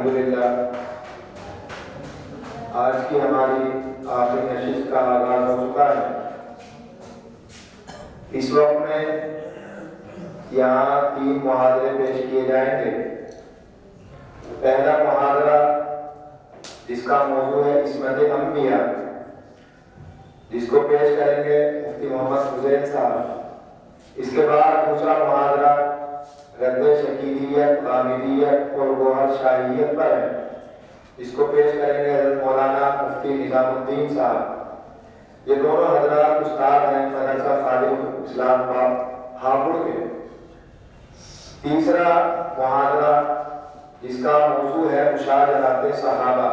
الحمدللہ آج کی ہماری آخری نشست کا آغاز ہو چکا ہے۔ اس وقت میں یہاں 3 محاضرے پیش کیے جائیں گے۔ پہلا محاضرہ جس کا موضوع ہے عصمت انبیاء، جس کو پیش کریں گے مفتی محمد فضیل صاحب۔ اس کے بعد دوسرا محاضرہ رد شکیلیت، غامدیت اور گوہر شاہیت پر ہے، اس کو پیش کریں گے حضرت مولانا مفتی نظام الدین صاحب۔ یہ دونوں حضرات استاد ہیں مدرسہ خادم اسلام پاک ہاپوڑ کے۔ تیسرا محاضرہ جس کا موضوع ہے مشاجرات صحابہ،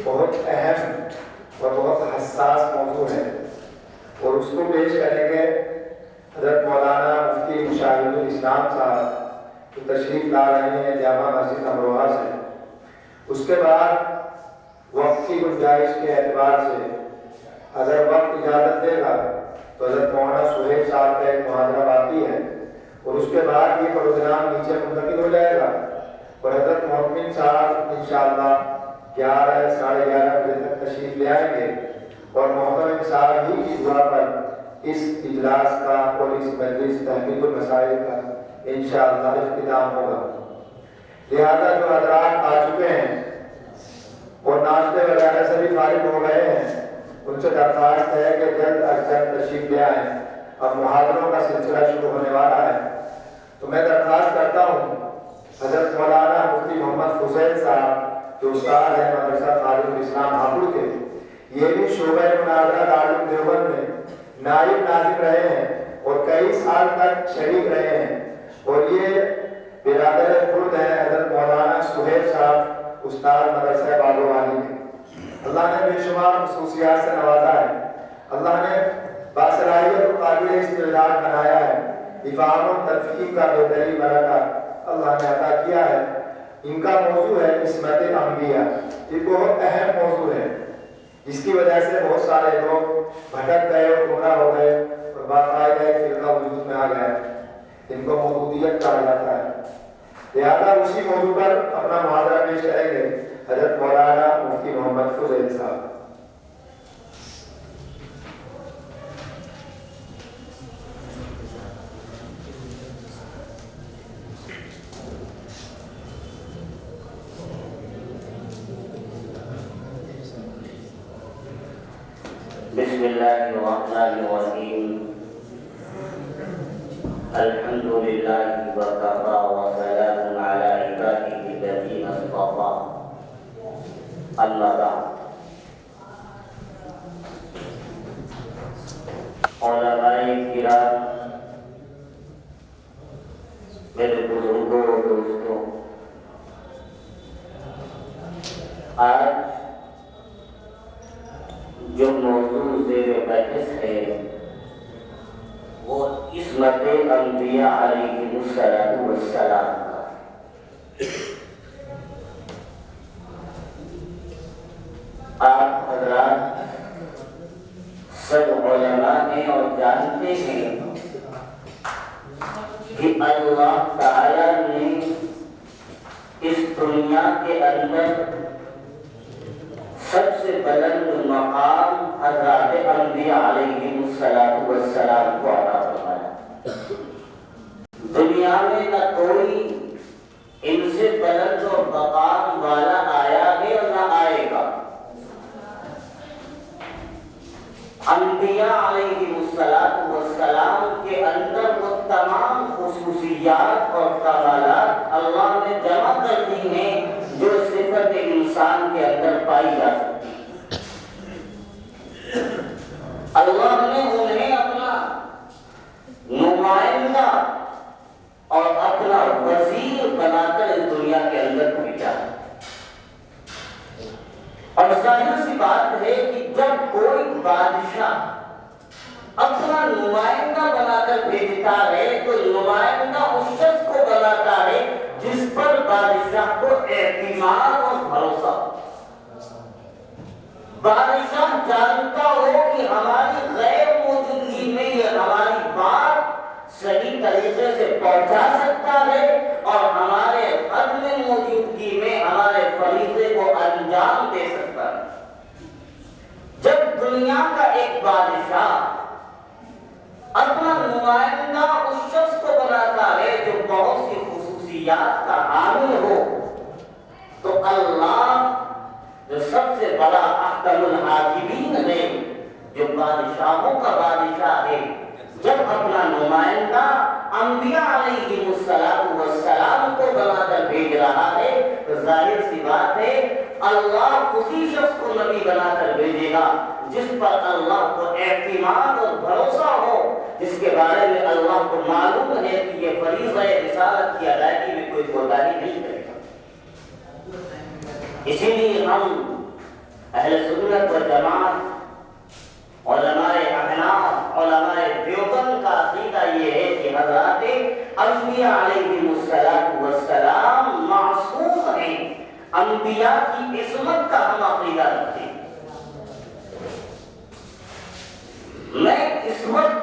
بہت اہم اور بہت حساس موضوع ہے، اور اس کو پیش کریں گے حضرت مولانا مفتی مشاہد الاسلام صاحب، جو تشریف لا رہے ہیں جامع مسجد امروہہ سے۔ اس کے بعد وقت کی گنجائش کے اعتبار سے اگر وقت اجازت دے گا تو حضرت مولانا سہیل صاحب کا ایک محاضرہ باقی ہے، اور اس کے بعد یہ پروگرام نیچے منتقل ہو جائے گا، اور حضرت محمد صاحب انشاءاللہ 11 ساڑھے 11 بجے تک تشریف لے آئیں گے، اور محترم صاحب ہی کی دعا پر اس اجلاس کا اور اس مجلس تحقیق المسائل کا انشاءاللہ اختتام ہوگا۔ لہذا جو حضرات آ چکے ہیں اور ناشتے وغیرہ سے بھی فارغ ہو گئے ہیں، ان سے درخواست ہے کہ جلد از جلد تشریف لے آئیں۔ اب محاضروں کا سلسلہ شروع ہونے والا ہے، تو میں درخواست کرتا ہوں حضرت مولانا مفتی محمد فضیل صاحب جو استاد ہیں مدرسہ خادم الاسلام ہاپوڑ کے، یہ بھی شعبہ مناظرہ دارالعلوم دیوبند میں نائب ناظم رہے ہیں اور کئی سال تک شریک رہے ہیں، اور یہ برادر خرد ہیں حضرت مولانا سہیل صاحب استاد مدرسہ باغوانی کے۔ اللہ نے بے شمار خصوصیات سے نوازا ہے، اللہ نے باصلاحیت و قابل استعداد بنایا ہے، افہام و تفہیم کا بہترین مرکہ اللہ نے عطا کیا ہے۔ ان کا موضوع ہے عصمت انبیاء۔ یہ بہت اہم موضوع ہے، جس کی وجہ سے بہت سارے لوگ بھٹک گئے اور گمراہ ہو گئے اور باقاعدہ ایک فرقہ وجود میں آ گیا، ان کو مودودیت کہا جاتا ہے۔ لہذا اسی موضوع پر اپنا محاضرہ پیش کریں گے حضرت مولانا مفتی محمد فضیل صاحب۔ بسم اللہ الرحمن الرحیم، الحمد للہ وکفی وسلام علی عبادہ الذین اصطفی، اما بعد۔ علماء کرام، میرے بزرگوں اور دوستوں، آج جو موضوع زیر بحث ہے وہ عصمت انبیاء علیہ السلام کا۔ آپ حضرات سب علماء ہیں اور جانتے ہیں کہ اللہ تعالیٰ نے اس دنیا کے اندر سب سے بلند مقام حضرات انبیاء علیہ السلام کو عطا فرمایا۔ دنیا میں نہ کوئی ان سے بلند و مقام والا آیا ہے اور نہ آئے گا۔ انبیاء علیہ السلام کے اندر وہ تمام خصوصیات اور کمالات اللہ نے جمع کر دی ہیں جو صفت انسان کے اندر پائی جا سکتی۔ اللہ نے انہیں اپنا نمائندہ اور اپنا وزیر بنا کر اس دنیا کے اندر بھیجا، اور ظاہر سی بات ہے کہ جب کوئی بادشاہ اپنا نمائندہ بنا کر بھیجتا ہے تو نمائندہ اس شخص کو بناتا ہے جس پر بادشاہ کو اعتماد اور بھروسہ۔ بادشاہ جانتا ہو کہ ہماری غیر موجودگی میں یہ ہماری بات صحیح طریقے سے پہنچا سکتا ہے اور ہمارے عدم موجودگی میں ہمارے فریضے کو انجام دے سکتا ہے۔ جب دنیا کا ایک بادشاہ اپنا نمائندہ اس شخص کو بناتا ہے جو بہت سی خصوصیات کا حامل ہو، تو اللہ جو سب سے بڑا احکم الحاکمین ہے، جو بادشاہوں کا بادشاہ ہے، جب اپنا نمائندہ انبیاء علیہ السلام کو بنا کر بھیج رہا ہے تو ظاہر سی بات ہے اللہ اسی شخص کو نبی بنا کر بھیجے گا جس پر اللہ کو اعتماد اور بھروسہ ہو، جس کے بارے میں اللہ کو معلوم ہے کہ یہ فریضہ رسالت کی ادائیگی میں کوئی کوتاہی نہیں کرے گا۔ اسی لیے ہم اہل سنت و جماعت، علماء احناف، علماء دیوبند کا عقیدہ یہ ہے کہ حضرات انبیاء علیہ السلام معصوم ہیں، انبیاء کی عصمت کا ہم عقیدہ رکھتے ہیں۔ میں اس وقت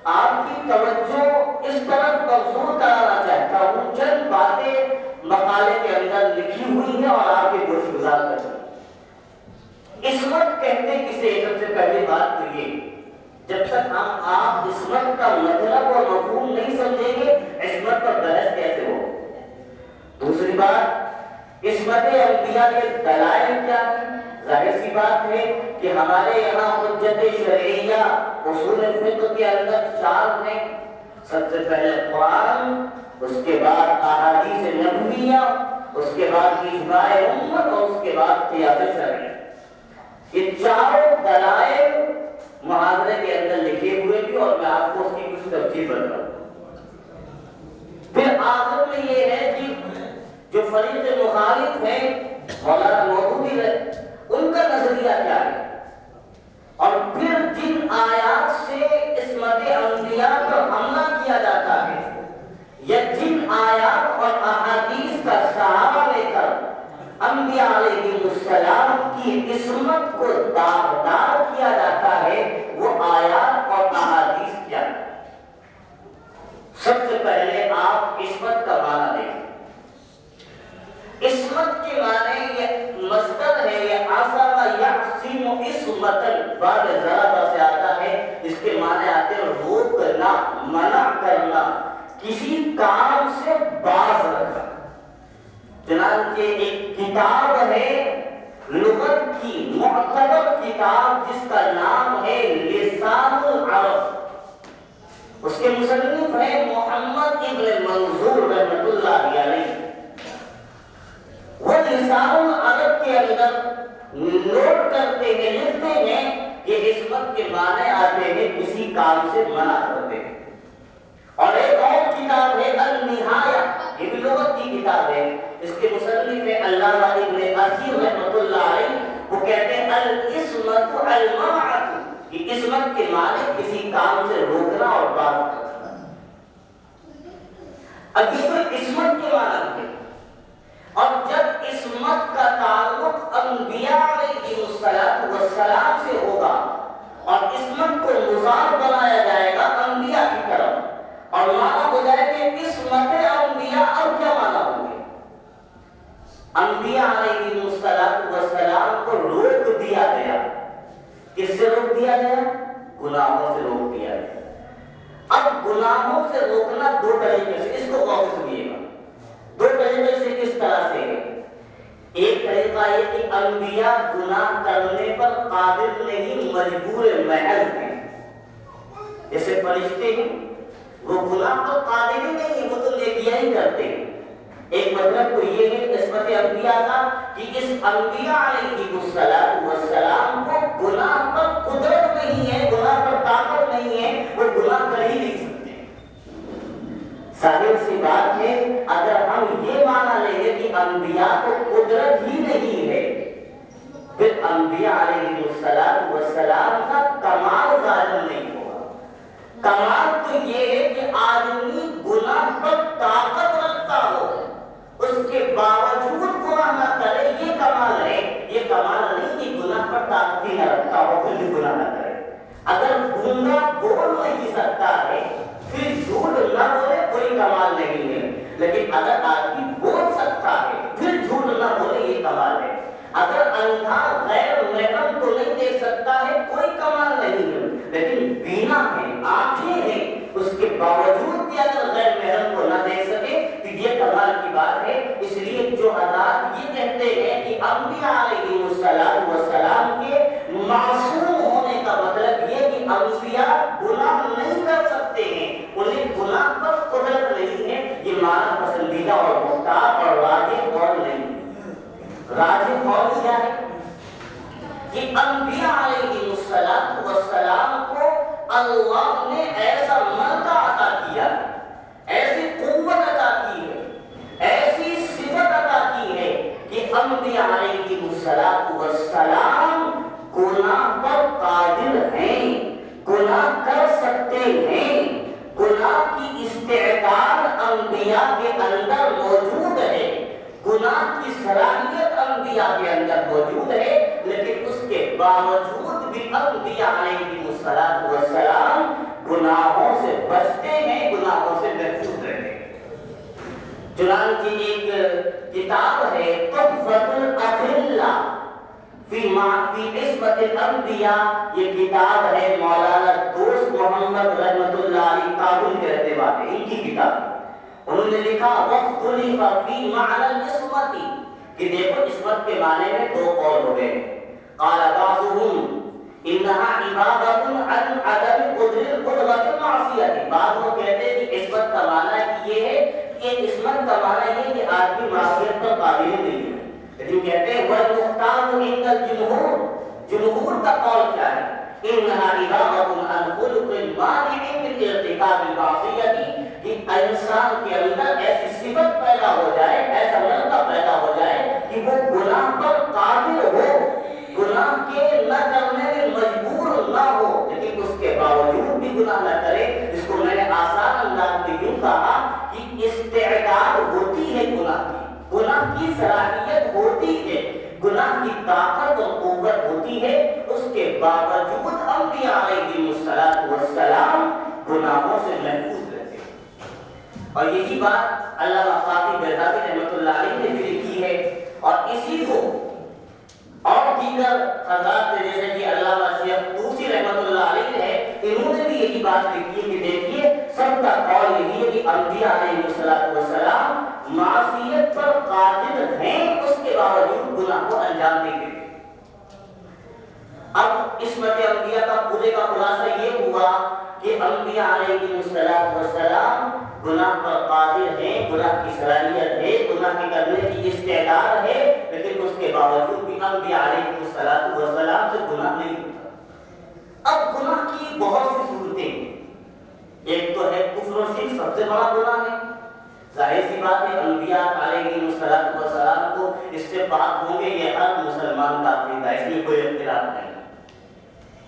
آپ کی توجہ اس طرف مبذول کرانا چاہتا ہوں، چند باتیں مقالے کے اندر لکھی ہوئی ہیں اور آپ کے گوش گزار کرتے ہیں۔ عصمت کہتے کسے؟ سب سے پہلی بات تو یہ، جب تک ہم آپ عصمت کا مطلب اور مفہوم نہیں سمجھیں گے عصمت پر بحث کیسے ہو۔ دوسری بات، عصمت انبیاء کے دلائل کیا ہیں؟ ظاہر سی بات ہے کہ ہمارے یہاں حجت شرعیہ اصول فقہ کے اندر 4 ہیں، سب سے پہلے قرآن، اس کے بعد احادیث نبویہ، اس کے بعد اجماع امت اور اس کے بعد قیاس شرعی۔ یہ 4 دلائل محاضرے کے اندر لکھے ہوئے بھی اور میں آپ کو اس کی کچھ تفصیل بتاؤں۔ پھر آخر میں یہ ہے کہ جو فریق مخالف ہیں مولانا مودودی ہے، ان کا نظریہ کیا ہے، اور پھر جن آیات سے عصمت انبیاء پر حملہ کیا جاتا ہے یا جن آیات اور احادیث کا سہارا لے کر انبیاء علیہ السلام کی عصمت کو داغدار کیا جاتا ہے، وہ آیات اور احادیث کیا ہے۔ سب سے پہلے آپ عصمت کا معنی دیکھیں۔ عصمت کے معنی یہ مصدر ہے، یہ عصم یعصم عصمتاً، بعد ضربہ سے آتا ہے، اس کے معنی آتے ہیں روکنا، منع کرنا، کسی کام سے باز رکھنا۔ چنانچہ ایک کتاب ہے لغت کی معتبر کتاب جس کا نام ہے لسان العرب، اس کے مصنف ہے محمد ابن منظور رحمۃ اللہ علیہ۔ وہ لسان العرب کے اندر نوٹ کرتے ہیں، لکھتے ہیں کہ عصمت کے معنی آتے ہیں کسی کام سے منع کرتے ہیں۔ اور ایک اور کتاب ہے النہایہ، یہ بھی لغت کی کتاب ہے، اس کے مصنف ہے علامہ ابن اثیر رحمۃ اللہ علیہ۔ وہ کہتے ہیں العصمت المنعۃ، کہ عصمت کے معنی کسی کام سے روکنا اور باز رکھنا۔ اب یہ تو عصمت کے معنی ہے، اور جب عصمت کا تعلق انبیاء علیہ السلام سے ہوگا اور عصمت کو مضاف بنایا جائے گا انبیاء کی طرف، اور معنی ہو جائے کہ عصمت انبیاء، اب کیا معنی ہوں گے؟ انبیاء علیہ السلام کو روک دیا گیا، کس سے روک دیا گیا؟ گناہوں سے روک دیا گیا۔ اب گناہوں سے روکنا 2 طریقے سے، اس کو غور سے سنیے گا، 2 طریقے سے کس طرح سے ہے۔ ایک طریقہ یہ کہ انبیاء گناہ کرنے پر قادر نہیں، مجبور محض ہیں، جیسے فرشتے ہیں، وہ گناہ پر قادر نہیں، وہ تو نیکیاں ہی کرتے ہیں۔ ایک مطلب تو یہ ہے عصمت انبیاء کا کہ اس انبیاء علیہ السلام کو گناہ پر قدرت نہیں ہے، گناہ پر طاقت نہیں ہے، وہ گناہ کر ہی نہیں سکتے۔ ظاہر سی بات ہے اگر ہم یہ مانا لیں گے کہ انبیاء کو قدرت ہی نہیں ہے، پھر انبیاء علیہ السلام کا کمال ظاہر نہیں ہوگا۔ کمال تو یہ ہے کہ آدمی گناہ پر طاقت رکھتا ہو، اس کے باوجود گناہ نہ کرے، یہ کمال ہے۔ یہ کمال نہیں کہ گناہ پر طاقت ہی نہ رکھتا ہو پھر بھی گناہ نہ کرے۔ اگر گنگا بول نہیں سکتا ہے پھر جھوٹ نہ بولے کوئی کمال نہیں ہے، لیکن اگر آدمی بول سکتا ہے ہیں، آنکھیں ہیں، اس کے باوجود بھی اگر غیر محرم کو نہ دیکھ سکے تو یہ کمال کی بات ہے۔ اس لیے جو حضرات یہ کہتے ہیں کہ انبیاء علیہ السلام کے معصوم ہونے کا مطلب یہ کہ انبیاء گناہ نہیں کر سکتے ہیں، انہیں گناہ پر قدرت نہیں ہے، یہ معنی پسندیدہ اور مختار اور راجح قول نہیں ہے۔ راجح قول کیا ہے کہ انبیاء علیہ السلام کو اللہ نے ایسا مرتبہ عطا کیا ہے، ایسی قوت عطا کی ہے، ایسی صفت عطا کی ہے کہ انبیاء علیہ السلام گناہ پر قادر ہیں، گناہ کر سکتے ہیں، گناہ کی استعداد انبیاء کے اندر موجود ہے، گناہ کی صلاحیت انبیاء کے اندر موجود ہے، لیکن اس کے باوجود بھی انبیاء علیہ السلام گناہوں سے بچتے ہیں، گناہوں سے محفوظ رہتے ہیں۔ چنانچہ ایک کتاب ہے تحفۃ الاخلاء فی عصمت الانبیاء، یہ کتاب ہے مولانا دوست محمد رحمۃ اللہ علیہ کابل کے رہنے والے، ان کی کتاب۔ انہوں نے لکھا واختلف فی معنی العصمت، کہ دیکھو عصمت کے معنی میں دو قول ہو گئے۔ قال بعضهم انها عبادت عن عدم قدرت المعصیت، بعض لوگ کہتے ہیں کہ عصمت کا معنی یہ ہے کہ عصمت کا معنی یہ ہے کہ آدمی معصیت پر قابل نہیں ہے، لیکن کہتے ہیں والمختار عند الجمہور، جمہور کا قول کیا ہے انها عبادت عن خلق مانع من ارتکاب المعصیت، کہ انسان کے اندر ایسی صفت پیدا ہو جائے، ایسا مرتبہ پیدا ہو جائے کہ وہ گناہ پر قادر ہو، گناہ کے نہ کرنے میں مجبور نہ ہو، لیکن اس کے باوجود بھی گناہ نہ کرے۔ اس کو میں نے آسان انداز میں یوں کہا کہ استعداد ہوتی ہے گناہ کی صلاحیت ہوتی ہے، گناہ کی طاقت اور قوت ہوتی ہے، اس کے باوجود انبیاء علیہ السلام گناہوں سے محفوظ رہتے ہیں۔ اور یہی بات علامہ قاضی بغدادی رحمۃ اللہ علیہ نے بھی لکھی ہے، اور اسی کو اور دیگر حضرات نے جیسے کہ علامہ شیخ طوسی رحمۃ اللہ علیہ ہے، انہوں نے بھی یہی بات لکھی ہے کہ دیکھیے سب کا قول یہی ہے کہ انبیاء علیہ السلام معصیت پر قادر ہیں، اس کے باوجود گناہ کو انجام دیتے ہیں۔ اب عصمت انبیاء کا پورے کا خلاصہ یہ ہوا کہ انبیاء علیہ السلام گناہ پر قادر ہیں، گناہ کی صلاحیت ہے، گناہ کے کرنے کی استعداد ہے، لیکن اس کے باوجود بھی انبیاء علیہ السلام سے گناہ نہیں ہوتا۔ اب گناہ کی بہت سی صورتیں ہیں، ایک تو ہے کفر و شرک، سب سے بڑا گناہ ہے، ظاہر سی بات ہے انبیاء علیہ السلام کو اس سے پاک ہوں گے، یہ ہر مسلمان کا عقیدہ ہے، اس میں کوئی اختلاف نہیں۔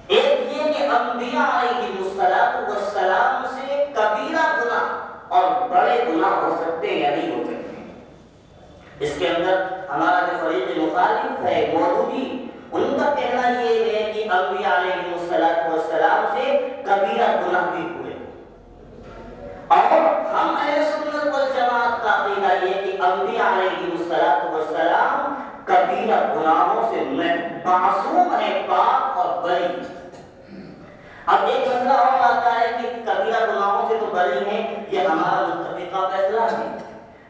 ایک یہ کہ انبیاء علیہ السلام سے کبیرہ گناہ اور بڑے گناہ ہو سکتے ہیں یا نہیں ہو سکتے۔ اس کے اندر ہمارا جو فریق مخالف ہے مودودی، ان کا کہنا یہ ہے کہ انبیاء علیہ السلام سے کبیرہ گناہ بھی ہوئے، اور ہم اہل سنت والجماعت کا عقیدہ یہ کہ انبیاء علیہ السلام کبیرہ گناہوں سے معصوم ہے، پاک اور بری۔ اب ایک مسئلہ اور آتا ہے کہ کبیرہ گناہوں سے تو بری ہیں، یہ ہمارا متفقہ فیصلہ ہے،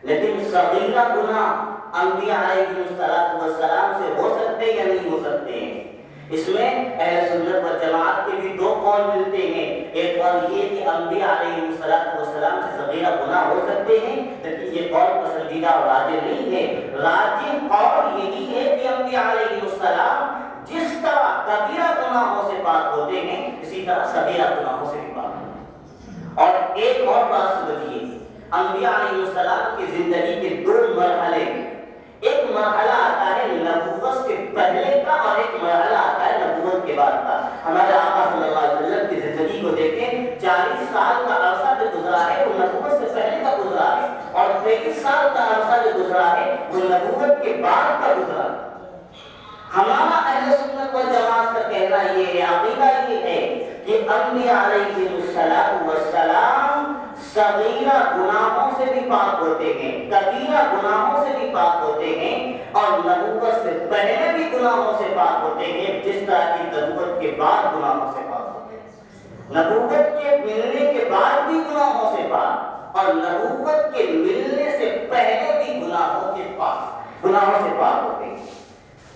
لیکن صغیرہ گناہ انبیاء علیہ السلام سے ہو سکتے یا نہیں ہو سکتے ہیں؟ اس میں اہل سنت والجماعت کے بھی دو قول ملتے ہیں۔ ایک قول یہ کہ انبیاء علیہ السلام سے صغیرہ گناہ ہو سکتے ہیں، لیکن یہ قول پسندیدہ اور راجح نہیں ہے۔ راجح قول یہی ہے کہ انبیاء علیہ السلام جس طرح کبیرہ گناہوں سے پاک ہوتے ہیں، اسی طرح صغیرہ گناہوں سے بھی پاک ہوتے ہیں۔ اور ایک اور بات سمجھیے، انبیاء علیہ السلام کی زندگی کے دو مرحلے ہیں، ایک مرحلہ آتا ہے نبوت سے پہلے کا اور ایک مرحلہ آتا ہے نبوت کے بعد کا۔ ہمارے آقا صلی اللہ علیہ وسلم کی زندگی کو دیکھیں، 40 سال کا عرصہ جو گزرا ہے وہ نبوت سے پہلے کا گزرا ہے، اور 23 سال کا عرصہ جو گزرا ہے وہ نبوت کے بعد کا گزرا ہے۔ ہمارا اہل سنت والجماعت کا کہنا یہ ہے، عقیدہ یہ ہے کہ انبیاء علیہ السلام صغیرہ گناہوں سے بھی پاک ہوتے ہیں، کبیرہ گناہوں سے بھی پاک ہوتے ہیں، اور نبوت سے پہلے بھی گناہوں سے پاک ہوتے ہیں، جس طرح کی نبوت کے بعد گناہوں سے پاک ہوتے ہیں۔ نبوت کے ملنے کے بعد بھی گناہوں سے پاک اور نبوت کے ملنے سے پہلے بھی گناہوں سے پاک ہوتے ہیں۔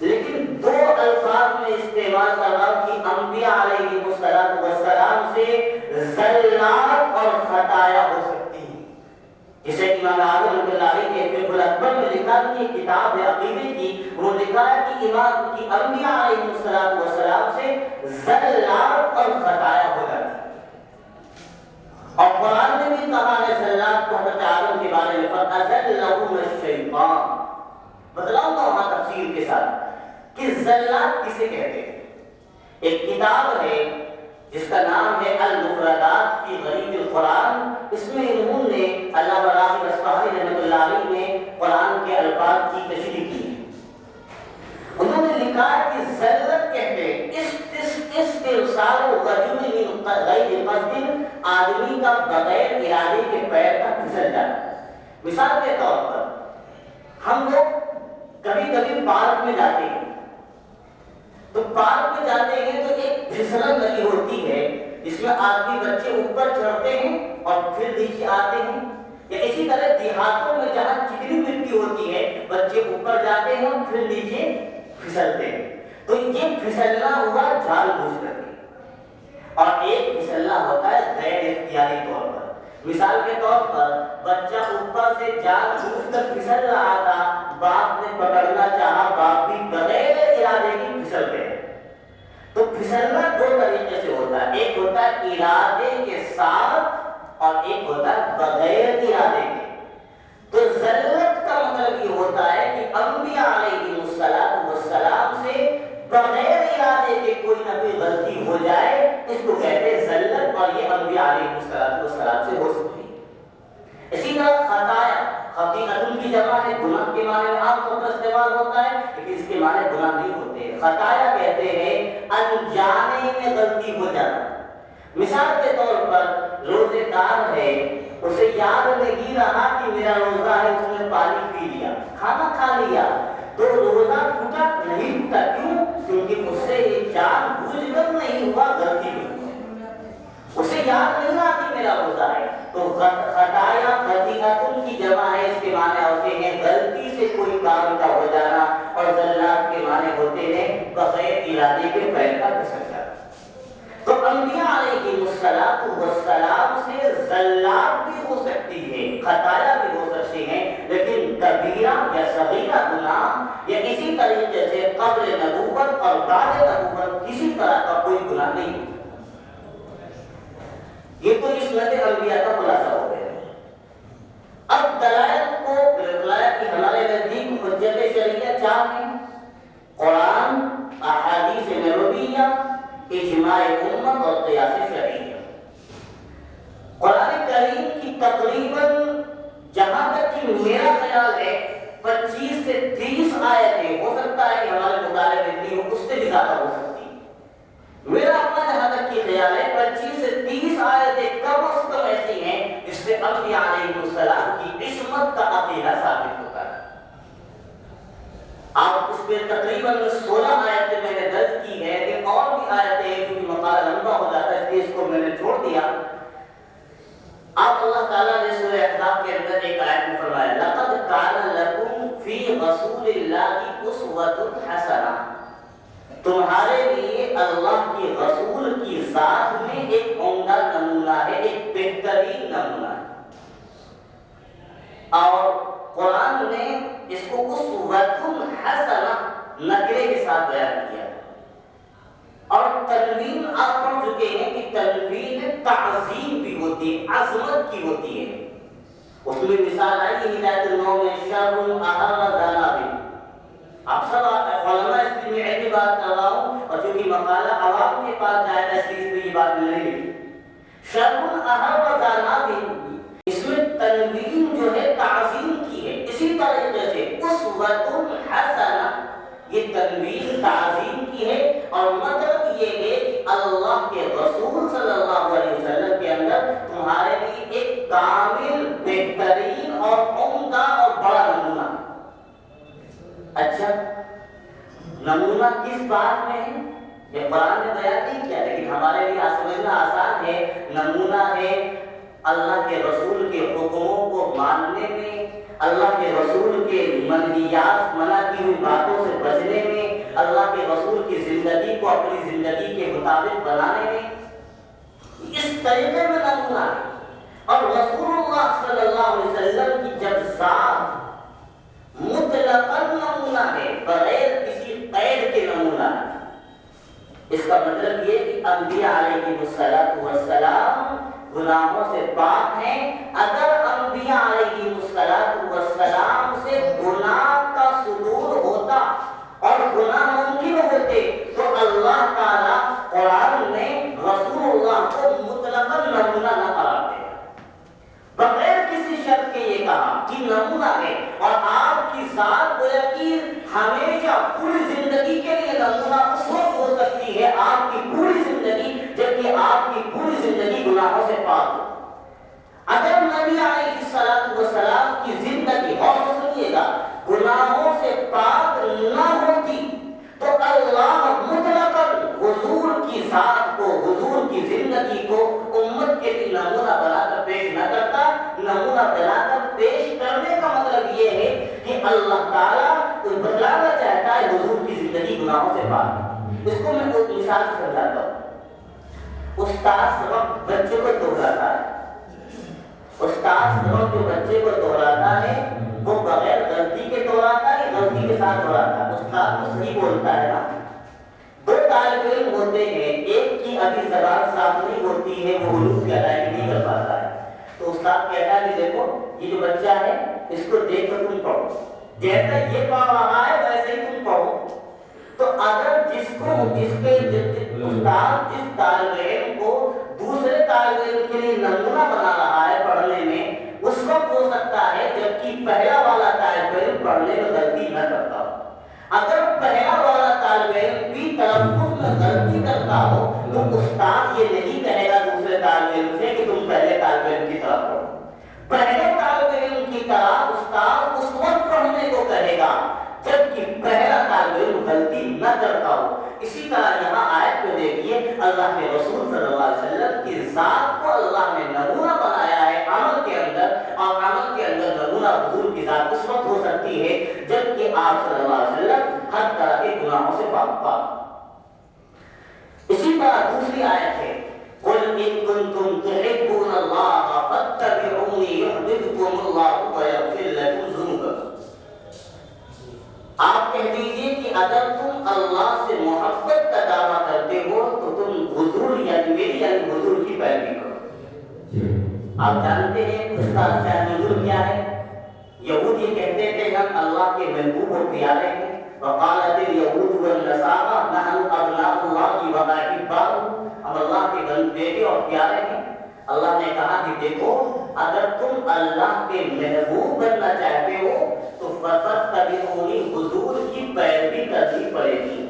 لیکن دو الفاظ میں استعمال کر رہا ہوں کہ انبیاء علیہ السلام سے زلات اور خطایا ہو سکتی ہیں، جسے امام اعظم رحمۃ اللہ علیہ نے فقہ الاکبر میں لکھا کہ کتاب ہے عقیدے کی، وہ لکھا ہے کہ امام کی انبیاء علیہ السلام سے زلات اور خطایا ہو جاتی ہے۔ اور قرآن میں بھی کہا ہے زلات کو حضرت آدم کے بارے میں فَأَزَلَّهُمَ الشَّيْطَانُ۔ بتلاؤں گا وہاں تفسیر کے ساتھ کہ زلات کسے کہتے ہیں۔ ایک کتاب ہے جس کا نام ہے المفردات فی غریب القرآن، اس میں انہوں نے علامہ راغب اصفہانی رحمۃ اللہ علیہ نے قرآن کے الفاظ کی تشریح کی ہے۔ انہوں نے لکھا ہے کہ زلت کہتے ہیں استرسال الرجل من غیر قصد، آدمی کا بغیر ارادے کے پیر تک پھسل جانا۔ مثال کے طور پر ہم لوگ کبھی کبھی پارک میں جاتے ہیں، تو پارک میں جاتے ہیں تو ایک پھسلن لگی ہوتی ہے جس میں آدمی بچے اوپر چڑھتے ہیں اور پھر نیچے آتے ہیں، یا اسی طرح دیہاتوں میں جہاں چکنی مٹی ہوتی ہے بچے اوپر جاتے ہیں اور پھر نیچے پھسلتے ہیں۔ تو یہ پھسلنا ہوا جان بوجھ کر کے، اور ایک پھسلنا ہوتا ہے غیر اختیاری طور پر۔ مثال کے طور پر بچہ اوپر سے جان بوجھ کر پھسل رہا تھا، باپ نے پکڑنا چاہا، باپ بھی بغیر ارادے کی پھسل گئے۔ تو پھسلنا دو طریقے سے ہوتا ہے، ایک ہوتا ہے ارادے کے ساتھ اور ایک ہوتا ہے بغیر ارادے کے۔ تو زلت کا مطلب یہ ہوتا ہے کہ انبیاء علیہ السلام سے بغیر ارادے کے کوئی نہ کوئی غلطی ہو جائے، اس کو کہتے ہیں زلت، اور یہ انبیاء علیہ السلام سے ہو سکتی ہے۔ اسی طرح خطایا، خطیئۃ کی جمع ہے، گناہ کے معنی میں عام طور پر استعمال ہوتا ہے، لیکن اس کے معنی گناہ نہیں ہوتے۔ خطایا کہتے ہیں انجانے میں غلطی ہو جانا۔ مثال کے طور پر روزے دار ہے، اسے یاد نہیں رہا کہ میرا روزہ ہے، اس نے پانی پی لیا، کھانا کھا لیا، تو روزہ ٹوٹا نہیں ٹوٹا، کیوں؟ کیونکہ اس سے جان بوجھ کر نہیں ہوا، غلطی ہوئی، اسے یاد نہیں رہا کہ میرا روزہ ہے۔ تو خطایا خطیئۃ کی جمع ہے، اس کے معنی ہوتے ہیں غلطی سے کوئی کام کا ہو جانا، اور زلات کے معنی ہوتے ہیں بغیر ارادے کے پیر کا پھسل جانا۔ تو انبیاء علیہ السلام سے زلات بھی ہو سکتی ہے، خطایا بھی ہو سکتی ہیں، لیکن کبیرہ یا صغیرہ گناہ یا اسی طریقے سے قبل نبوت اور بعد نبوت کسی طرح کا کوئی گناہ نہیں ہوتا۔ یہ تو عصمت انبیاء کا خلاصہ ہو گیا۔ اب دلائل کو کی ہمارے نزدیک حجت شرعیہ چار ہیں: قرآن، احادیث نبویہ، اجماع امت اور قیاس شرعیہ۔ قرآن کریم کی تقریباً جہاں تک کہ میرا خیال ہے 25 سے 30 آیتیں، ہو سکتا ہے کہ ہمارے مطالعے میں اتنی ہو، اس سے بھی زیادہ ہو سکتی ہے۔ میرا اپنا جہاں تک کہ خیال ہے 25 سے 30 آیتیں کم از کم ایسی ہیں جس سے انبیاء علیہ السلام کی عصمت کا عقیدہ ثابت ہوتا ہے۔ آپ اس میں تقریباً 16 آیتیں میں نے درج کی ہے، لیکن اور بھی آیتیں ہیں کیونکہ مقالہ لمبا ہو جاتا ہے، اس لیے اس کو میں نے چھوڑ دیا۔ آپ اللہ تعالیٰ نے سورہ احزاب کے اندر ایک آیت میں فرمایا لَقَدْ كَانَ لَكُمْ فِي رَسُولِ اللَّهِ أُسْوَةٌ حَسَنَةٌ، تمہارے لیے اللہ کی رسول کی ذات میں ایک عمدہ نمونہ ہے، ایک بہترین نمونہ ہے۔ اور قرآن نے اس کو اسوۃ حسنہ نکرے کے ساتھ بیان کیا، اور تنوین آپ پڑھ چکے ہیں کہ تنوین تعظیم بھی ہوتی ہے، عظمت کی ہوتی ہے۔ اس میں مثال آئی ہدایت النو میں شر احر ذنب، آپ سب علماء اس میں علمی بات کر رہا ہوں، اور چونکہ مقالہ عوام کے پاس جائے گا اس لیے اس میں یہ بات نہیں لکھی۔ شر احر ذنب، اس میں تنوین جو ہے تعظیم کی ہے، اسی طریقے سے اسوۃ حسنہ یہ تنوین تعظیم کی ہے، اور مطلب یہ ہے کہ اللہ کے رسول صلی اللہ علیہ وسلم کے اندر تمہارے لیے ایک کامل، بہترین اور عمدہ اور بڑا نمونہ۔ اچھا، نمونہ کس بات میں ہے؟ یہ قرآن نے بیان نہیں کیا، لیکن ہمارے لیے سمجھنا آسان ہے، نمونہ ہے اللہ کے رسول کے حکموں کو ماننے میں، اللہ کے رسول کے منہیات منع کی ہوئی باتوں سے بچنے میں، اللہ کے رسول کی زندگی کو اپنی زندگی کے مطابق بنانے میں، اس طریقے میں نمونہ ہے۔ اور رسول اللہ صلی اللہ علیہ وسلم کی جب ذات مطلقاً نمونہ ہے، بغیر کسی قید کے نمونہ ہے، اس کا مطلب یہ کہ انبیاء علیہ السلام گناہوں سے پاک ہیں۔ اگر انبیاء علیہ السلام سے گناہ کا صدور ہوتا اور گناہ ممکن ہوتے تو اللہ تعالیٰ قرآن میں رسول اللہ کو مطلقاً نمونہ نہ قرار دے، بغیر کسی شرط کے یہ کہا کہ نمونہ ہے، اور آپ کی ذات گویا کہ ہمیشہ پوری زندگی کے لیے نمونہ اس وقت ہو سکتی ہے آپ کی پوری زندگی جبکہ آپ کی پوری زندگی گناہوں سے پاک ہو۔ اگر نبی علیہ السلام کی زندگی، اور سنیے گا، گناہوں سے پاک نہ ہوتی تو اللہ مطلقاً حضور کی ذات کو، حضور کی زندگی کو امت کے لیے نمونہ بنا کر پیش نہ کرتا۔ نمونہ بنا کر پیش کرنے کا مطلب یہ ہے کہ اللہ تعالیٰ بتلانا چاہتا ہے حضور کی زندگی گناہوں سے پاک۔ اس کو میں ایک مثال سے سمجھاتا ہوں۔ استاد سبق بچے کو دہراتا ہے، استاد سبق جو بچے کو دہراتا ہے وہ بغیر غلطی کے دہراتا ہے، غلطی کے ساتھ دہراتا ہے، استاد تو صحیح بولتا ہے نا۔ دو طالب علم ہوتے ہیں، ایک کی ابھی زبان صاف نہیں ہوتی ہے، وہ حروف کی ادائیگی نہیں کر پاتا ہے، تو استاد کہتا ہے کہ دیکھو یہ جو بچہ ہے اس کو دیکھ کر تم پڑھو، جیسا یہ پڑھ رہا ہے ویسے ہی تم پڑھو۔ تو اگر استاد جس طالب علم کو دوسرے طالب علم کے لیے نمونہ بنا رہا ہے پڑھنے میں، اس وقت ہو سکتا ہے جبکہ پہلا والا طالب علم پڑھنے میں غلطی نہ کرتا ہو۔ اگر پہلا والا طالب علم بھی تلفظ میں غلطی کرتا ہو تو استاد یہ نہیں کہے گا دوسرے طالب علم سے کہ تم پہلے طالب علم کی طرح پڑھو، پہلے طالب علم کی طرح استاد اس وقت پڑھنے کو کہے گا جبکہ پہلا طالب علم غلطی نہ کرتا ہو۔ اسی طرح یہاں آیت کو دیکھیے، اللہ کے رسول صلی اللہ علیہ وسلم کی ذات کو اللہ نے نمونہ بنایا ہے عمل کے اندر، اور عمل کے اندر نمونہ حضور کی ذات اس وقت ہو سکتی ہے جبکہ آپ صلی اللہ علیہ وسلم ہر طرح کے گناہوں سے پاک۔ اسی طرح دوسری آیت ہے، قُلْ إِن كُنتُمْ تُحِبُّونَ اللَّهَ فَاتَّبِعُونِي يُحْبِبْكُمُ اللَّهُ وَيَغْفِرْ لَكُمْ ذُنُوبَكُمْ۔ آپ کہہ دیجئے کہ اگر تم اللہ سے محبت کا دعویٰ کرتے ہو تو تم حضور یعنی میری یعنی حضور کی پیروی کرو۔ آپ جانتے ہیں اس کا شان نزول کیا ہے؟ یہود یہ کہتے تھے ہم اللہ کے محبوب اور پیارے ہیں، وقالت اليهود والنصارى نحن ابناء الله واحباؤه، ہم اللہ کے بیٹے اور پیارے ہیں۔ اللہ نے کہا کہ دیکھو اگر تم اللہ کے محبوب بننا چاہتے ہو تو فَتَّبِعُونِی، حضور کی پیروی کرنی پڑے گی۔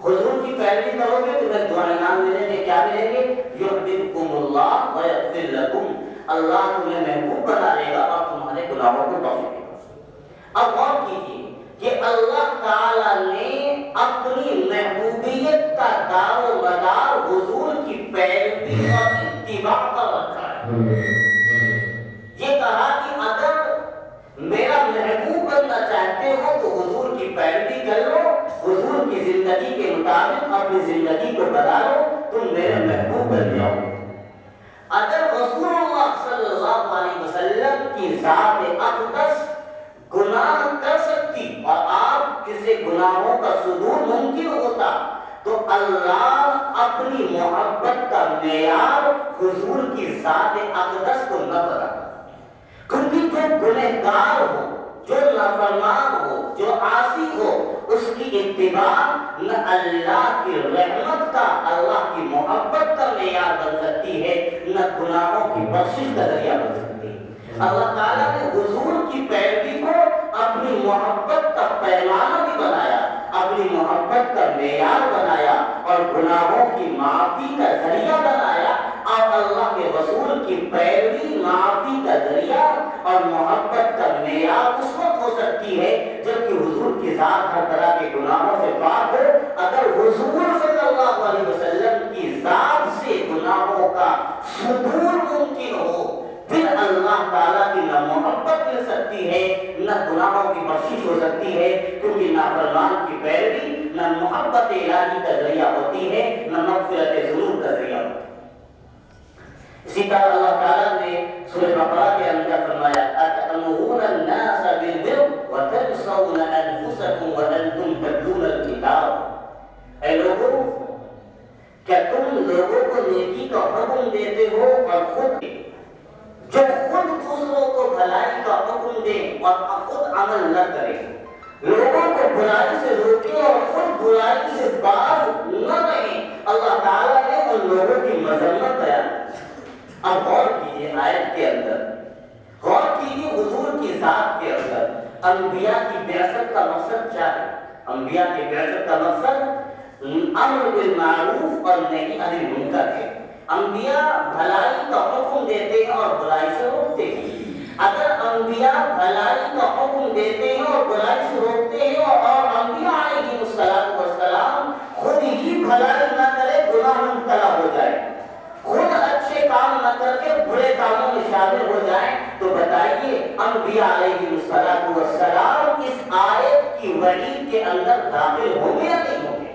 حضور کی پیروی کرو گے تمہیں دو انعام ملیں گے، کیا ملیں گے؟ یحببکم اللہ ویغفر لکم، اللہ تمہیں محبوب بنا لے گا اور تمہارے گناہوں کو معاف کرے گا۔ اب غور کیجیے کہ اللہ تعالیٰ نے اپنی محبوبیت کا دار و مدار حضور کی پیروی اور اتباع پر رکھا ہے۔ یہ کہا کہ اگر میرا محبوب بننا چاہتے ہو تو حضور کی پیروی کر لو، حضور کی زندگی کے مطابق اپنی زندگی کو بنا لو، تم میرے محبوب بن جاؤ۔ اگر رسول اللہ صلی اللہ علیہ وسلم کی ذات اقدس گناہ کر سکتی اور آپ کسی گناہوں کا صدور ممکن ہوتا تو اللہ اپنی محبت کا معیار حضور کی ذات اقدس کو نہ بنا، کیونکہ جو گنہگار ہو، جو نافرمان ہو، جو عاصی ہو، اس کی اتباع نہ اللہ کی رحمت کا، اللہ کی محبت کا معیار بن سکتی ہے، نہ گناہوں کی بخشش کا ذریعہ بن سکتی ہے۔ اللہ تعالیٰ نے حضور کی پیروی کو اپنی محبت کا پیمانہ بھی بنایا، اپنی محبت کا معیار بنایا اور گناہوں کی معافی کا ذریعہ بنایا، اور اللہ کے رسول کی پیروی معافی کا ذریعہ اور محبت کا معیار اس وقت ہو سکتی ہے جبکہ حضور کی ذات ہر طرح کے گناہوں سے پاک ہو۔ اگر حضور صلی اللہ اللہ تعالیٰ کی نہ محبت مل سکتی ہے نہ گناہوں کی بخشش ہو سکتی ہے، کیونکہ نافرمان کی پیروی نہ محبت الہی کا ذریعہ ہوتی ہے نہ مغفرت ذنوب کا ذریعہ ہوتی ہے۔ اسی طرح اللہ تعالیٰ نے سورہ بقرہ کے اندر فرمایا أَتَأْمُرُونَ النَّاسَ بِالْبِرِّ وَتَنْسَوْنَ أَنفُسَكُمْ وَأَنْتُمْ تَتْلُونَ الْكِتَابَ، اے لوگوں کیا تم لوگوں کو نیکی کا حکم دیتے ہو اور خود جو خود دوسروں کو بھلائی کا حکم دے اور خود عمل نہ کرے، لوگوں کو برائی سے روکے اور خود برائی سے باز نہ رہے۔ اللہ تعالیٰ نے ان لوگوں کی مذمت بیان کی۔ اب غور کیجیے آیت کے اندر، غور کیجیے حضور کی ذات کے اندر انبیاء کی بعثت کا مقصد کیا ہے؟ انبیاء کی بعثت کا مقصد امر بالمعروف اور نہی عن المنکر ہے۔ انبیاء بھلائی کا حکم دیتے ہیں اور برائی سے روکتے ہیں۔ اگر انبیاء بھلائی کا حکم دیتے ہیں اور برائی سے روکتے ہیں اور انبیاء علیہ السلام خود ہی بھلائی نہ کرے، گناہ میں مبتلا ہو جائے، خود اچھے کام نہ کر کے برے کاموں میں شامل ہو جائیں، تو بتائیے انبیاء علیہ السلام اس آیت کی وعید کے اندر داخل ہوں گے یا نہیں ہوں گے؟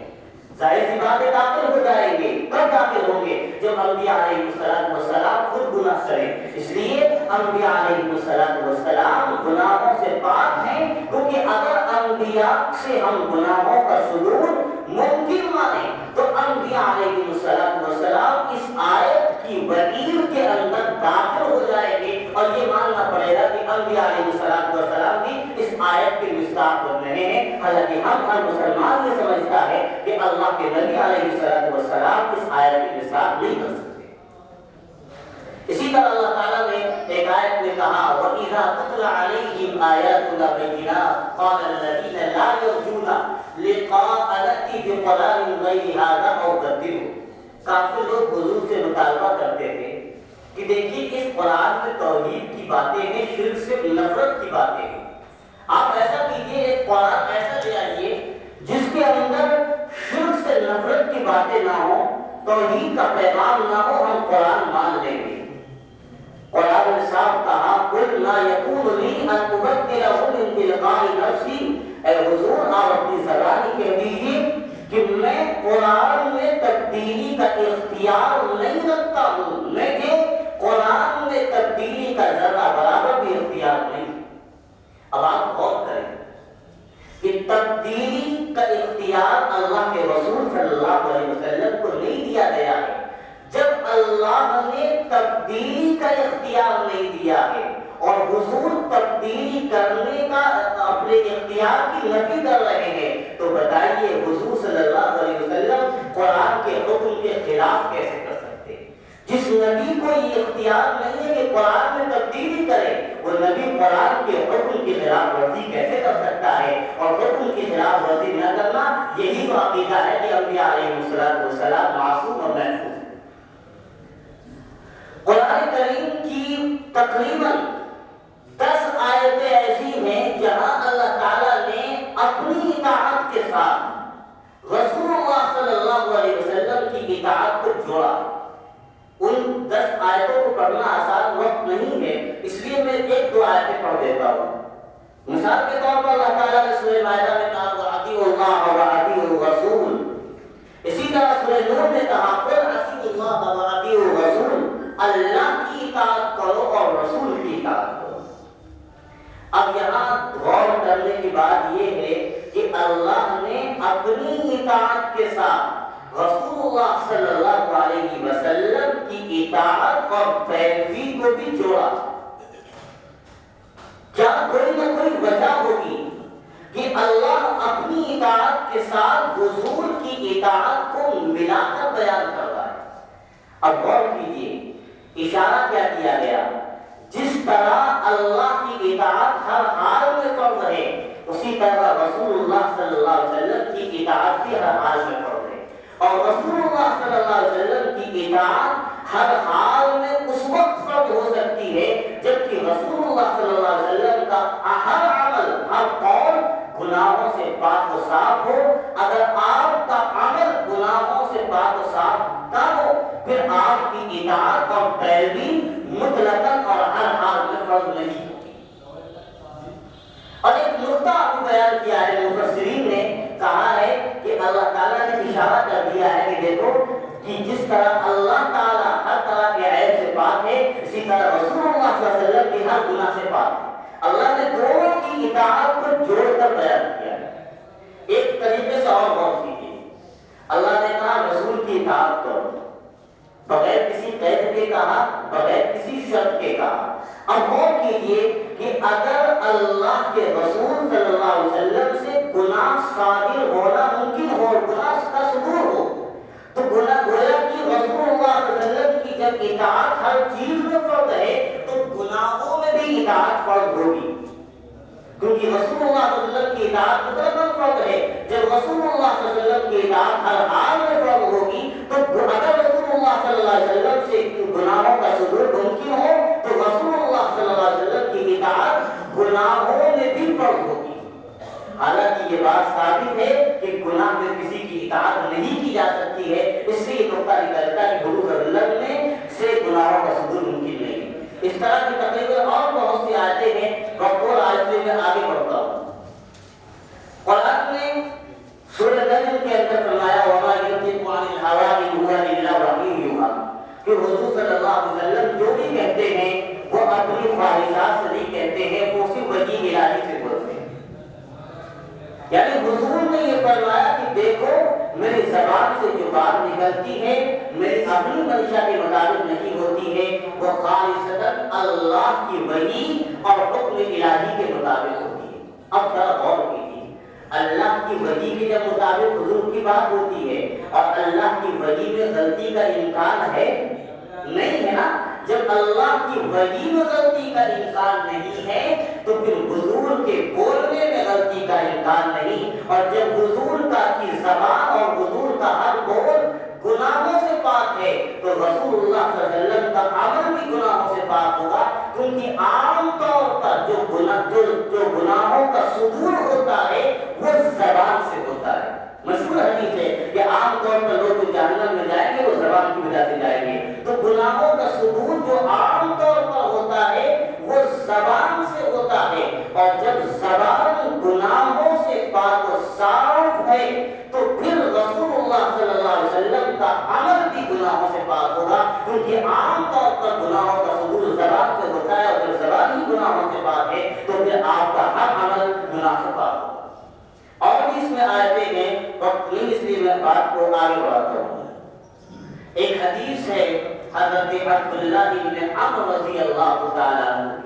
ظاہر سی بات ہے داخل ہو جائیں گے۔ کب داخل ہوں گے؟ جب انبیاء علیہ السلام خود گناہ کریں۔ اس لیے انبیاء علیہ السلام گناہوں سے پاک ہیں، کیونکہ اگر انبیاء سے ہم گناہوں کا صدور ممکن مانیں تو انبیاء علیہ السلام اس آیت کی وعید کے اندر داخل ہو جائیں گے، اور یہ ماننا پڑے گا کہ انبیاء علیہ السلام بھی اس آیت کے مصداق بن رہے ہیں۔ حالانکہ ہر مسلمان یہ سمجھتا ہے کہ اللہ کے نبی علیہ السلام اس آیت کے مصداق نہیں بن سکتے۔ اسی طرح اللہ تعالیٰ نے ایک آیت میں کہا وَإِذَا تُتْلَى عَلَيْهِمْ آيَاتُنَا بَيِّنَاتٍ قَالَ الَّذِينَ لَا يَرْجُونَ لِقَاءَنَا ائْتِ بِقُرْآنٍ غَيْرِ هَذَا أَوْ بَدِّلْهُ۔ کافر لوگ حضور سے مطالبہ کرتے تھے کہ دیکھیے اس قرآن میں توحید کی باتیں ہیں، شرک سے نفرت کی باتیں ہیں، آپ ایسا کیجیے ایک قرآن ایسا لے آئیے جس کے اندر شرک سے نفرت کی باتیں نہ ہوں، توحید کا پیغام نہ ہو، ہم قرآن مان لیں گے۔ قرآن نے صاف کہا قُلْ لَا يَكُونُ لِي أَنْ أُبَدِّلَهُ مِنْ تِلْقَاءِ نَفْسِي، اے حضور آپ اپنی زبانی کہہ دیجیے کہ میں قرآن میں تبدیلی کا اختیار نہیں رکھتا ہوں، مجھے قرآن میں تبدیلی کا ذرہ برابر بھی اختیار نہیں۔ اب آپ غور کریں کہ تبدیلی کا اختیار اللہ کے رسول صلی اللہ علیہ وسلم کو نہیں دیا گیا ہے۔ جب اللہ نے تبدیلی کا اختیار نہیں دیا ہے اور حضور تبدیلی کرنے کا اپنے اختیار کی نفی کر رہے ہیں، تو بتائیے حضور صلی اللہ علیہ وسلم قرآن کے حکم کے خلاف کیسے کر سکتے ہیں؟ جس نبی کو یہ اختیار نہیں ہے کہ قرآن میں تبدیلی کرے، وہ نبی قرآن کے حکم کی خلاف ورزی کیسے کر سکتا ہے؟ اور حکم کی خلاف ورزی نہ کرنا یہی تو عقیدہ ہے کہ انبیاء علیہ السلام معصوم اور محفوظ ہیں۔ قرآن کریم کی تقریباً 10 آیتیں ایسی ہیں جہاں اللہ تعالیٰ نے اپنی اطاعت کے ساتھ رسول اللہ صلی اللہ علیہ وسلم کی اطاعت کو جوڑا۔ ان 10 آیتوں کو پڑھنا آسان وقت نہیں ہے، اس لیے میں 1-2 آیتیں پڑھ دیتا ہوں۔ مثال کے طور پر اللہ تعالیٰ نے سورہ مائدہ میں کہا وَأَطِیعُوا اللَّهَ وَأَطِیعُوا الرَّسُولَ، اسی طرح سورہ نور میں کہا قُلْ أَطِیعُوا اللَّهَ وَأَطِیعُوا الرَّسُولَ، اللہ کی اطاعت کرو اور رسول کی اطاعت کرو۔ اب یہاں غور کرنے کی بات یہ ہے کہ اللہ نے اپنی اطاعت کے ساتھ رسول اللہ صلی اللہ علیہ وسلم کی اطاعت اور پیروی کو بھی جوڑا۔ کیا کوئی نہ کوئی وجہ ہوگی کہ اللہ اپنی اطاعت کے ساتھ حضور کی اطاعت کو ملا کر بیان کر رہا ہے؟ اب غور کیجیے، اشارہ کیا کیا گیا؟ جس طرح اللہ کی اطاعت ہر حال میں فرض ہے، اسی طرح رسول اللہ صلی اللہ علیہ وسلم کی اطاعت بھی ہر حال میں فرض ہے، اور رسول اللہ صلی اللہ علیہ وسلم کی اطاعت ہر حال میں اس وقت فرض ہو سکتی ہے جبکہ رسول اللہ صلی اللہ علیہ وسلم کا ہر عمل، ہر قول گناہوں سے پاک و صاف ہو۔ اگر آپ کا عمل گناہوں سے پاک و صاف نہ ہو، پھر آپ کی اطاعت اور پیروی مطلقاً اور ہر حال میں نہیں ہوتی۔ اور ایک نقطہ آپ کو بیان کیا ہے مفسرین نے، کہا ہے کہ اللہ تعالیٰ نے اشارہ کر دیا ہے کہ دیکھو کہ جس طرح اللہ تعالیٰ ہر طرح کے عیب سے پاک ہے، اسی طرح رسول اللہ صلی اللہ علیہ وسلم بھی ہر گناہ سے پاک ہے۔ اللہ نے دونوں کی اطاعت کو جوڑ کر بیان کیا ہے۔ ایک طریقے سے اور غور کیجیے، اللہ نے کہا رسول کی اطاعت کرو، بغیر کسی قید کے کہا، بغیر کسی شرط کے کہا۔ اب غور کیجیے کہ اگر اللہ کے رسول صلی اللہ علیہ وسلم سے گناہ صادر ہونا ممکن ہو، گناہ کا صدور ہو، تو گناہ گویا کہ رسول اللہ صلی اللہ علیہ وسلم کی جب اطاعت ہر چیز میں فرض ہے تو گناہوں میں بھی اطاعت فرض ہوگی، کیونکہ رسول اللہ صلی اللہ علیہ وسلم کی اطاعت مطلق فرض ہے۔ جب رسول اللہ صلی اللہ علیہ وسلم کی اطاعت ہر حال میں فرض ہوگی تو اگر رسول اللہ صلی اللہ علیہ وسلم سے گناہوں کا صدور ممکن ہو تو رسول اللہ صلی اللہ علیہ وسلم کی اطاعت گناہوں میں بھی فرض ہوگی۔ حالانکہ یہ بات ثابت ہے کہ گناہ میں کسی کی اطاعت نہیں کی جا سکتی ہے، اس سے یہ نقطہ نکلتا ہے کہ حضور صلی اللہ علیہ وسلم میں سے گناہوں کا صدور ممکن نہیں۔ اس طرح کی تقریباً اور بہت سی آیتیں ہیں، وقت اور آج سے میں آگے بڑھتا ہوں۔ قرآن نے سورہ نجم کے اندر فرمایا وَمَا يَنطِقُ عَنِ الْهَوَىٰ إِنْ هُوَ إِلَّا وَحْيٌ يُوحَىٰ، کہ حضور صلی اللہ علیہ وسلم جو بھی کہتے ہیں وہ اپنی خواہشات سے نہیں کہتے ہیں، وہ صرف وحی الہی سے بولتے ہیں۔ یعنی حضور نے یہ فرمایا کہ دیکھو میری زبان سے جو بات نکلتی ہے میری اپنی منشا کے مطابق نہیں ہوتی ہے، وہ خالصتاً اللہ کی وحی اور حکم الہی کے مطابق ہوتی ہے۔ اب ذرا غور کیجیے، اللہ کی وحی کے جب مطابق حضور کی بات ہوتی ہے اور اللہ کی وحی میں غلطی کا امکان ہے نہیں ہے نا؟ جب اللہ کی وحی میں غلطی کا امکان نہیں ہے تو پھر حضور کے بولنے میں غلطی کا امکان نہیں، اور جب حضور کا کی زبان اور حضور کا ہر بول گناہوں سے پاک ہے تو رسول اللہ صلی اللہ علیہ وسلم کا عمل بھی گناہوں سے پاک ہوگا، کیونکہ عام طور پر جو گناہوں کا صدور ہوتا ہے وہ زبان سے ہوتا ہے۔ مشہور حدیث ہے کہ عام طور پر لوگ جو جہنم میں جائیں گے وہ زبان کی وجہ سے جائیں گے، تو گناہوں کا صدور جو عام طور پر ہوتا ہے وہ زبان سے ہوتا ہے، اور جب زبان گناہوں سے پاک و صاف ہے تو پھر رسول اللہ صلی اللہ علیہ وسلم کا عمل بھی گناہوں سے پاک ہوگا، کیونکہ عام طور پر گناہوں کا صدور زبان سے ہوتا ہے، اور جب زبان ہی گناہوں سے پاک ہے تو پھر آپ کا ہر عمل گناہ سے پاک ہوگا۔ اور بھی اس میں آیتیں ہیں، وقت نہیں اس لیے میں بات کو آگے بڑھاتا ہوں۔ ایک حدیث ہے حضرت عبداللہ بن عمرو رضی اللہ تعالیٰ عنہ،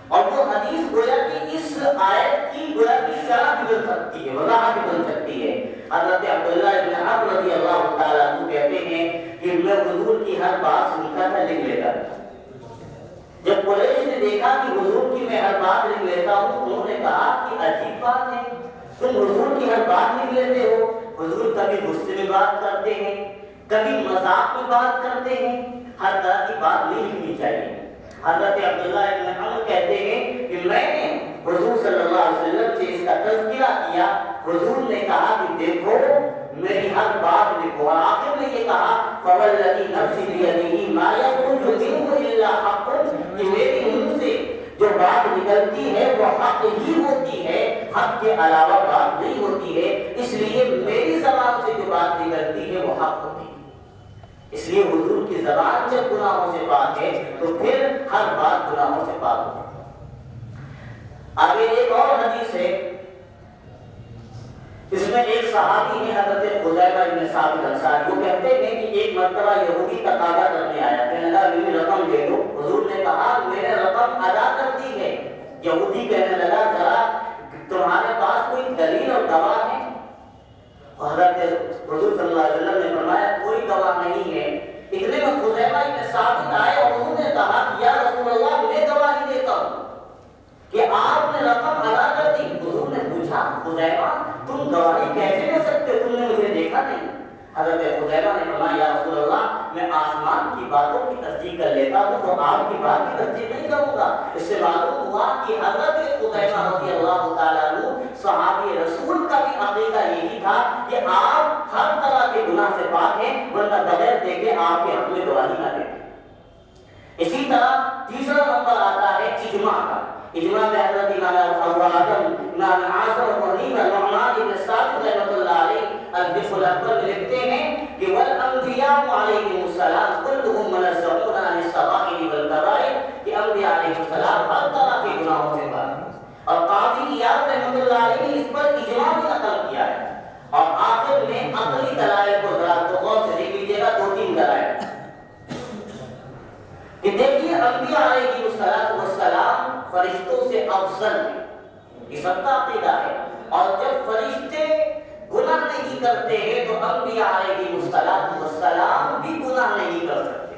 اور وہ حدیث گویا کہ اس آیت کی گویا کہ شرح بھی بن سکتی ہے، وضاحت بھی بن سکتی ہے۔ حضرت عبداللہ بن عمرو رضی اللہ تعالیٰ عنہ کہتے ہیں کہ میں حضور کی ہر بات سنتا تھا، لکھ لیتا تھا۔ جب قریش نے دیکھا کہ حضور کی میں ہر بات لکھ لیتا ہوں، انہوں نے کہا کہ عجیب بات ہے، تم حضور کی ہر بات لکھ لیتے ہو۔ حضور کبھی غصے میں بات کرتے ہیں، کبھی مذاق میں بات کرتے ہیں، ہر طرح کی بات نہیں لکھنی چاہیے۔ حضرت عبداللہ ابن عمر کہتے ہیں کہ میں نے حضور صلی اللہ علیہ وسلم سے اس کا تذکرہ کیا، حضور نے کہا کہ دیکھو میری ہر بات لکھو، اور آخر میں یہ کہا فوالذی نفسی بیدہ ما یخرج منہ الا حق، کہ میری منہ سے جو بات نکلتی ہے وہ حق ہی ہوتی ہے، حق کے علاوہ بات نہیں ہوتی ہے، اس لیے میری زبان سے جو بات نکلتی ہے وہ حق ہوتی ہے۔ اس لیے حضور کی زبان جب گناہوں سے پاک ہے تو پھر ہر بات گناہوں سے پاک ہوتی ہے۔ آگے ایک اور حدیث ہے، اس میں ایک صحابی ہے حضرت خزیمہ بن ثابت انصاری، وہ کہتے ہیں کہ ایک مرتبہ یہودی تقاضا کرنے آیا، کہنے لگا میری رقم دے دو۔ حضور نے کہا میں نے رقم ادا کر دی ہے۔ یہودی کہنے لگا ذرا تمہارے پاس کوئی دلیل اور گواہ ہے؟ حضرت حضور صلی اللہ علیہ وسلم نے فرمایا کوئی گواہ نہیں ہے۔ اتنے میں خزیمہ بن ثابت آئے اور انہوں نے کہا یا رسول اللہ میں گواہی دیتا ہوں کہ آپ نے رقم ادا کر دی۔ حضور نے پوچھا خزیمہ تم گواہی کیسے دے سکتے ہو، تم نے مجھے دیکھا نہیں؟ حضرت خزیمہ نے فرمایا یا رسول اللہ میں آسمان کی باتوں کی تصدیق کر لیتا ہوں تو آپ کی بات کی تصدیق نہیں کروں گا۔ اس سے معلوم ہوا کہ حضرت خزیمہ رضی اللہ تعالیٰ عنہ صحابی رسول کا بھی عقیدہ یہی تھا کہ آپ ہر طرح کے گناہ سے پاک ہیں، ورنہ بغیر دیکھے آپ کے حق میں گواہی نہ دیں۔ اسی طرح تیسرا نمبر آتا ہے اجماع میں حضرت امام ابو اعظم امام اعظم ابو حنیفہ نعمان بن ثابت رحمۃ اللہ علیہ الفقہ الاکبر میں لکھتے ہیں کہ والانبیاء علیہم السلام كلهم منزہون عن الصغائر والکبائر، کہ انبیاء علیہ السلام ہر طرح کے گناہوں سے پاک ہیں. اور قاضی ایاز رحمۃ اللہ علیہ نے اس پر اجماع بھی نقل کیا ہے. اور آخر میں عقلی دلائل کو ذرا غور سے دیکھ لیجیے گا، 2-3 دلائل کہ دیکھیے انبیاء علیہ السلام فرشتوں سے افضل ہیں، یہ سب کا عقیدہ ہے. اور جب فرشتے گناہ نہیں کرتے ہیں تو انبیاء علیہ السلام بھی گناہ نہیں کر سکتے.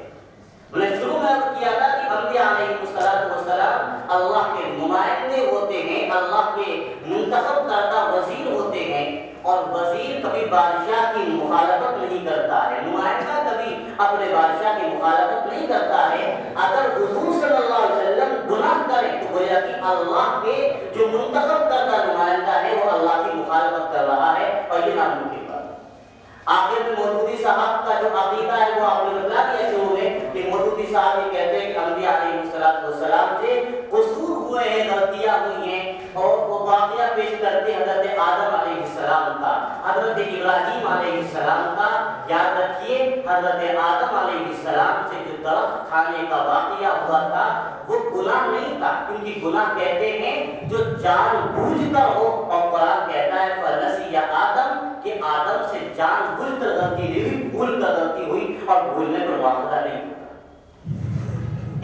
میں نے شروع میں عرض کیا تھا کہ انبیاء علیہ السلام اللہ کے نمائندے ہوتے ہیں، اللہ کے منتخب کردہ وزیر ہوتے ہیں. اور وزیر کبھی بادشاہ کی مخالفت نہیں کرتا ہے، نمائندہ کبھی اپنے بادشاہ کی مخالفت نہیں کرتا ہے. اگر حضور صلی اللہ علیہ وسلم گناہ کریں تو گویا کہ اللہ کے جو منتخب کردہ نمائندہ ہے وہ اللہ کی مخالفت کر رہا ہے، اور یہ ناممکن بات ہے. آخر میں مودودی صاحب کا جو عقیدہ ہے وہ آپ نے بتلا دیا شروع میں کہ مودودی صاحب یہ کہتے ہیں کہ انبیاء علیہ السلام سے قصور ہوئے ہیں، غلطیاں ہوئی ہیں، اور وہ واقعہ پیش کرتے حضرت آدم علیہ السلام کا، حضرت ابراہیم علیہ السلام کا. یاد رکھیے حضرت آدم علیہ السلام سے جو درخت کھانے کا واقعہ ہوا تھا وہ گناہ نہیں تھا، کیونکہ گناہ کہتے ہیں جو جان بوجھ کر ہو. اور قرآن کہتا ہے فنسی یا آدم، کہ آدم سے جان بوجھ کر غلطی نہیں ہوئی، بھول کر غلطی ہوئی، اور بھولنے پر واقعہ نہیں ہوتا.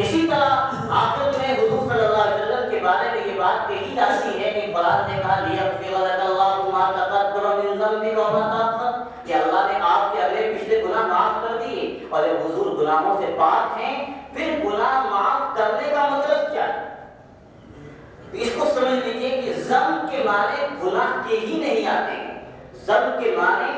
اسی طرح آخر میں حضور صلی اللہ علیہ وسلم کے بارے میں یہ بات کہی جاتی ہے کہ قرآن نے کہا لیغفر لک اللہ ما تقدم من ذنبک وما تأخر، کہ اللہ نے آپ کے اگلے پچھلے گناہ معاف کر دیے. اور جب حضور گناہوں سے پاک ہیں پھر گناہ معاف کرنے کا مطلب کیا ہے؟ اس کو سمجھ لیجیے کہ ذنب کے معنی گناہ کے ہی نہیں آتے ہیں، ذنب کے معنی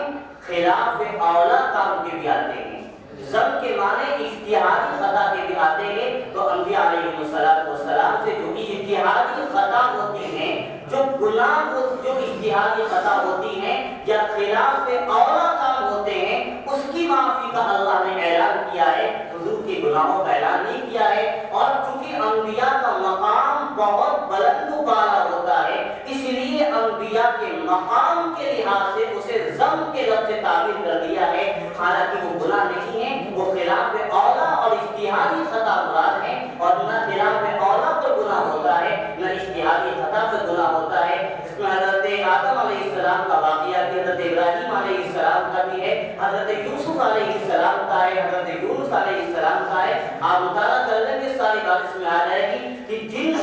خلاف اولا کام کے بھی آتے ہیں، ذنب کے معنی اجتہادی خطا کے بھی آتے ہیں. تو انبیاء علیہ السلام سے جو اجتہادی خطا ہوتی ہیں، جو گناہ جو اجتہادی خطا ہوتی ہیں یا خلاف اولا کام ہوتے ہیں، اس کی معافی کا اللہ نے اعلان کیا ہے، حضور کے گناہوں کا اعلان نہیں کیا ہے. اور چونکہ انبیاء کا مقام بہت بلند و بالا ہوتا ہے، اس لیے انبیاء کے مقام کے لحاظ سے اسے ذنب کے لفظ سے تعبیر کر دیا ہے. حالانکہ وہ گناہ نہیں ہے، وہ خلاف اولا اور اجتہادی خطا مراد ہے. اور نہ خلاف اولا پر گناہ ہوتا ہے، نہ اجتہادی خطا پر گناہ ہوتا ہے. اس میں حضرت آدم علیہ السلام کا واقعہ بھی، حضرت ابراہیم علیہ السلام کا بھی ہے، حضرت یوسف علیہ السلام کا ہے، حضرت یونس علیہ السلام کا ہے. آپ مطالعہ کر لیں گے ساری بات اس میں آ جائے گی کہ جن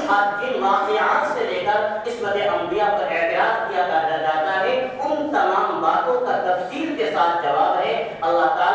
واقعات سے لے کر عصمت انبیاء پر اعتراض کیا جاتا ہے ان تمام باتوں کا تفصیل کے ساتھ جواب ہے. اللہ تعالیٰ